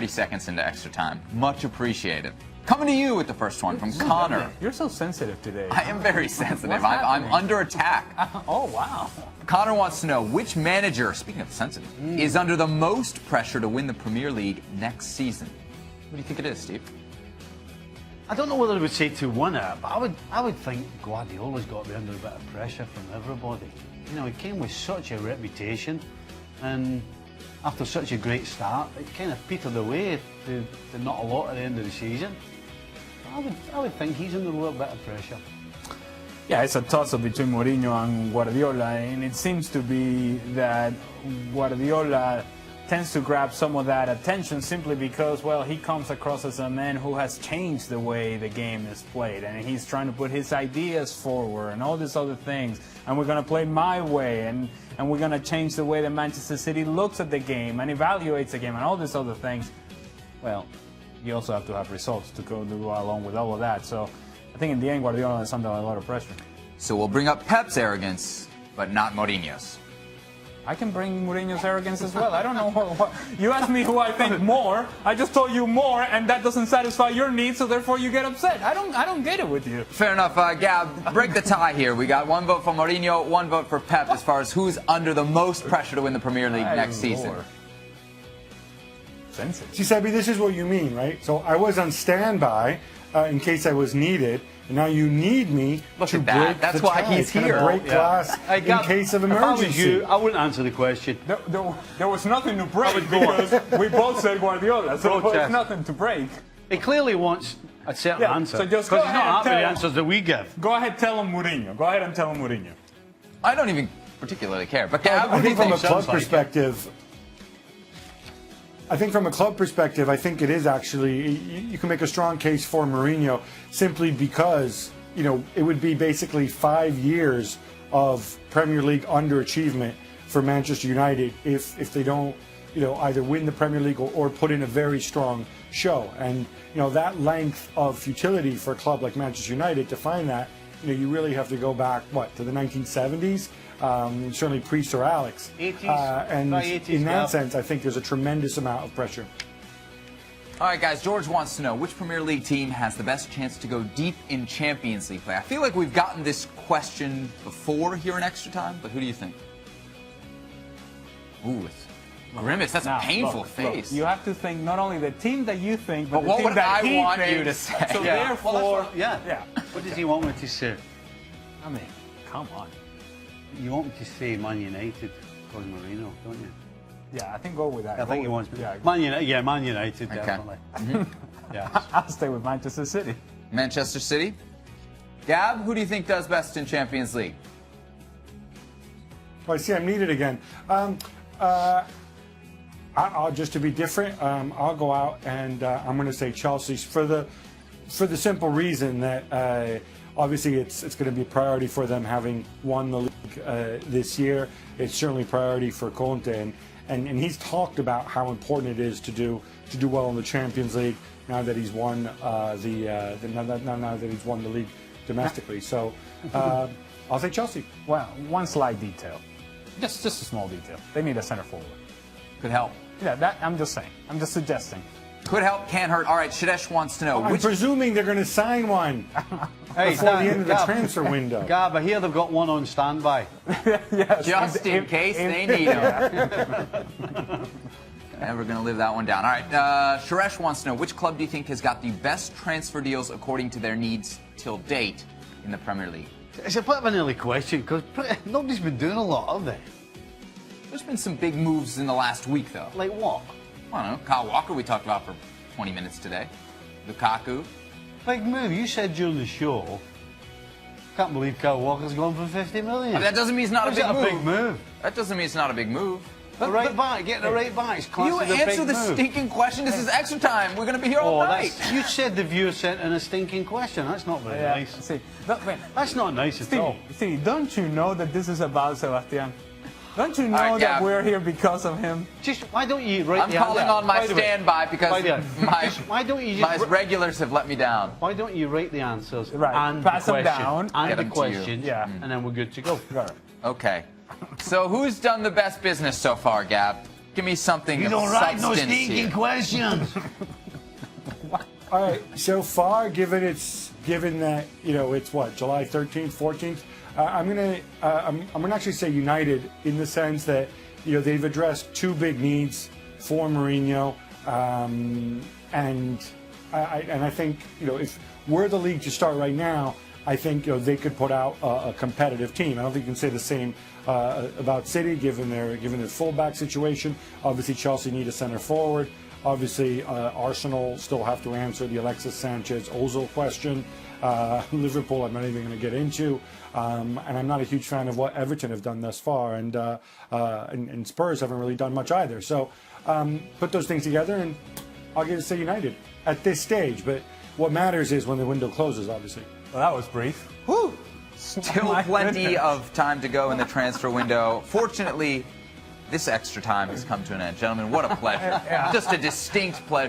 30 seconds into extra time. Much appreciated. Coming to you with the first one from Connor. You're so sensitive today. I am very sensitive. I'm under attack. Oh, wow. Connor wants to know which manager, speaking of sensitive, is under the most pressure to win the Premier League next season. What do you think it is, Steve? I don't know whether I would say to win it, but I would think Guardiola's got to be under a bit of pressure from everybody. You know, he came with such a reputation, and after such a great start, it kind of petered away to not a lot at the end of the season. I would think he's under a little bit of pressure. Yeah, it's a toss-up between Mourinho and Guardiola, and it seems to be that Guardiola tends to grab some of that attention simply because, well, he comes across as a man who has changed the way the game is played, and he's trying to put his ideas forward and all these other things, and we're going to play my way, and we're going to change the way that Manchester City looks at the game and evaluates the game and all these other things. Well, you also have to have results to go along with all of that, so I think in the end Guardiola is under a lot of pressure. So we'll bring up Pep's arrogance, but not Mourinho's. I can bring Mourinho's arrogance as well. I don't know what you asked me who I think more. I just told you more, and that doesn't satisfy your needs, so therefore you get upset. I don't get it with you. Fair enough, Gab. Break the tie here. We got one vote for Mourinho, one vote for Pep as far as who's under the most pressure to win the Premier League next season. See, Sebby, this is what you mean, right? So I was on standby in case I was needed. And now you need me to break That's the why tie. he's here. Break glass in case of emergency. If I was you, I wouldn't answer the question. There was nothing to break because we both said Guardiola, so there was nothing to break. He clearly wants a certain answer. So just because go he's ahead not and happy with the tell answers that we give. Go ahead, tell him Mourinho. Go ahead and tell him Mourinho. I don't even particularly care. But Gab, I think from a club Sounds like perspective, I think it is actually, you can make a strong case for Mourinho simply because, you know, it would be basically 5 years of Premier League underachievement for Manchester United if they don't, you know, either win the Premier League or put in a very strong show. And, you know, that length of futility for a club like Manchester United, to find that, you know, you really have to go back, what, to the 1970s? Certainly pre-Sir Alex. 80s, and 80s, in that sense, I think there's a tremendous amount of pressure. all right, guys, George wants to know which Premier League team has the best chance to go deep in Champions League play. I feel like we've gotten this question before here in Extra Time, but who do you think? Ooh, it's grimace. That's a painful face. Look, you have to think not only the team that you think, but the what team would that I want you to say? So Yeah. therefore, Well, yeah. What does he want me to say? I mean, come on. You want me to say Man United because Mourinho, don't you? Yeah, I think go with that. I think he wants me. Yeah, Man United, definitely. Yeah. I'll stay with Manchester City. Manchester City. Gab, who do you think does best in Champions League? Oh, I see I'm needed again. I'll just to be different, I'll go out and I'm going to say Chelsea for the simple reason that obviously it's going to be a priority for them having won the league this year. It's certainly a priority for Conte, and he's talked about how important it is to do well in the Champions League now that he's won now that he's won the league domestically. So I'll say Chelsea. Well, one slight detail, just a small detail. They need a center forward. Could help. Yeah, that I'm just saying. I'm just suggesting. Could help, can't hurt. All right, Shadesh wants to know I'm presuming they're going to sign one Hey, before the end of the transfer window. Gab, I hear they've got one on standby. Yes, just in case they need him. Never going to live that one down. All right, Sharesh wants to know which club do you think has got the best transfer deals according to their needs till date in the Premier League? It's a bit of an early question because nobody's been doing a lot, have they? There's been some big moves in the last week, though. Like what? I don't know. Kyle Walker we talked about for 20 minutes today. Lukaku. Big move. You said during the show, can't believe Kyle Walker's gone for 50 million. But that doesn't mean it's not a big move. move. That doesn't mean it's not a big move. The right back, getting the right back. You answer the stinking question. This is extra time. We're going to be here all night. You said the viewer sent in a stinking question. That's not very nice. See, look, man, That's not nice at all. Steve, don't you know that this is about Sebastian? Don't you know that we're here because of him? Just why don't you write I'm calling on my standby because why don't you my regulars have let me down. Why don't you write the answers and pass the them question down, and get the them to you. questions, and then we're good to go. Okay. So who's done the best business so far, Gab? Give me something You of don't write no substance stinking here. questions. All right, so far, given that it's what, July 13th, 14th, I'm gonna actually say United, in the sense that they've addressed two big needs for Mourinho, and I think if we're the league to start right now, I think they could put out a competitive team. I don't think you can say the same about City, given their fullback situation. Obviously, Chelsea need a center forward. Obviously, Arsenal still have to answer the Alexis Sanchez-Ozil question. Liverpool, I'm not even going to get into. And I'm not a huge fan of what Everton have done thus far. And Spurs haven't really done much either. So put those things together, and I'll get to say United at this stage. But what matters is when the window closes, obviously. Well, that was brief. Woo! Still plenty of time to go in the transfer window. Fortunately, this extra time has come to an end. Gentlemen, what a pleasure. Just a distinct pleasure.